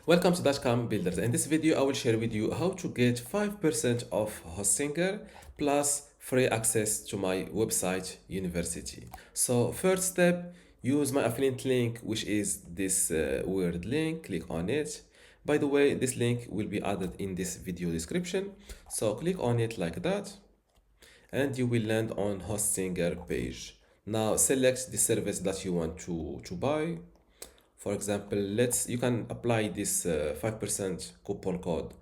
Welcome to .com Builders. In this video, I will share with you how to get 5% of HostGator plus free access to my website university. So first step, use my affiliate link, which is this weird link. Click on it. By the way, this link will be added in this video description. So click on it like that, and you will land on HostGator page. Now select the service that you want to buy. For example, you can apply this 5% coupon code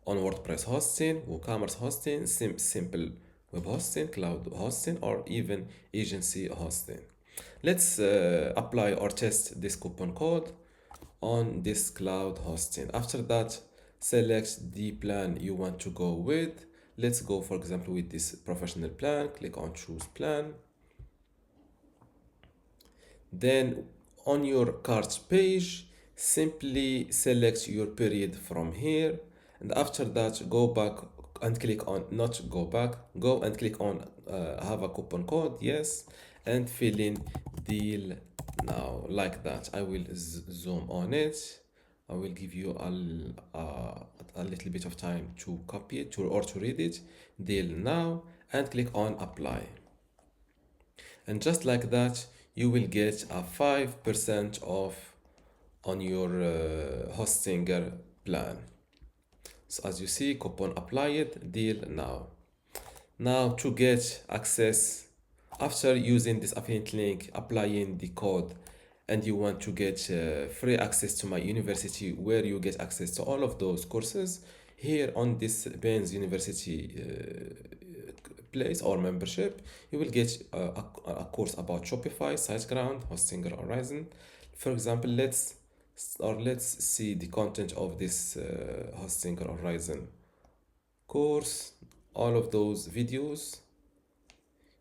on WordPress hosting, WooCommerce hosting, simple web hosting, cloud hosting, or even agency hosting. Let's apply or test this coupon code on this cloud hosting. After that, select the plan you want to go with. Let's go, for example, with this professional plan. Click on choose plan. Then on your cart page, simply select your period from here, and after that go back and click on go and click on have a coupon code, yes, and fill in deal now like that. I will zoom on it. I will give you a little bit of time to copy it or to read it. Deal now, and click on apply. And just like that, you will get a 5% off on your HostGator plan. So as you see, coupon applied, deal now. Now to get access, after using this affiliate link, applying the code, and you want to get free access to my university, where you get access to all of those courses, here on this Benz University place or membership, you will get a course about Shopify, SiteGround, HostGator Horizon. For example, let's see the content of this HostGator Horizon course. All of those videos,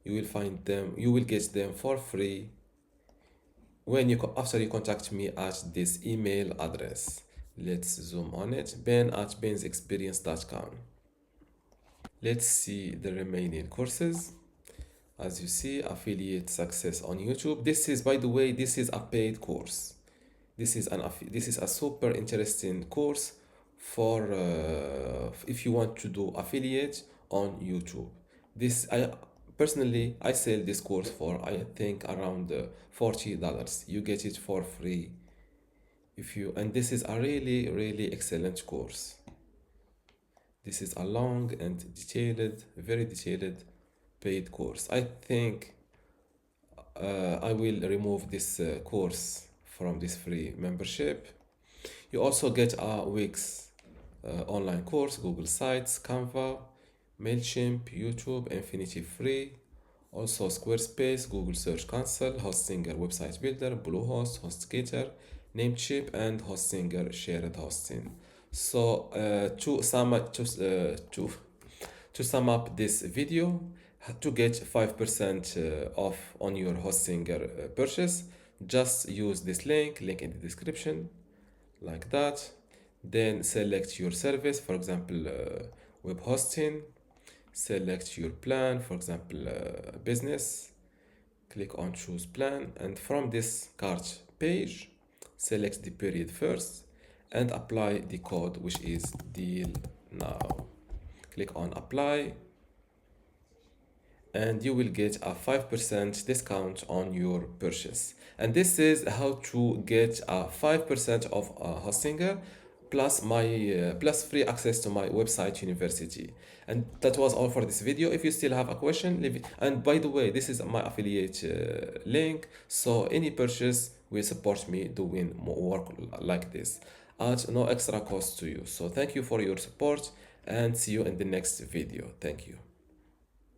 you will find them, you will get them for free when after you contact me at this email address. Let's zoom on it, ben@benzexperience.com. Let's see the remaining courses. As you see, affiliate success on YouTube. This is, by the way, this is a paid course. This is a super interesting course for if you want to do affiliate on YouTube. Personally, I sell this course for, I think, around $40. You get it for free and this is a really excellent course. This is a long and very detailed paid course. I think I will remove this course from this free membership. You also get a Wix online course, Google Sites, Canva, Mailchimp, YouTube, Infinity free. Also Squarespace, Google Search Console, HostGator Website Builder, Bluehost, HostGator, Namecheap, and HostGator Shared Hosting. So to sum up this video, to get 5% off on your HostGator purchase, just use this link in the description like that. Then select your service, for example web hosting. Select your plan, for example business. Click on choose plan, and from this cart page, select the period first and apply the code, which is deal now. Click on apply, and you will get a 5% discount on your purchase. And this is how to get a 5% of HostGator plus free access to my website university. And that was all for this video. If you still have a question, leave it. And by the way, this is my affiliate link, so any purchase will support me doing more work like this at no extra cost to you. So thank you for your support, and see you in the next video. Thank you.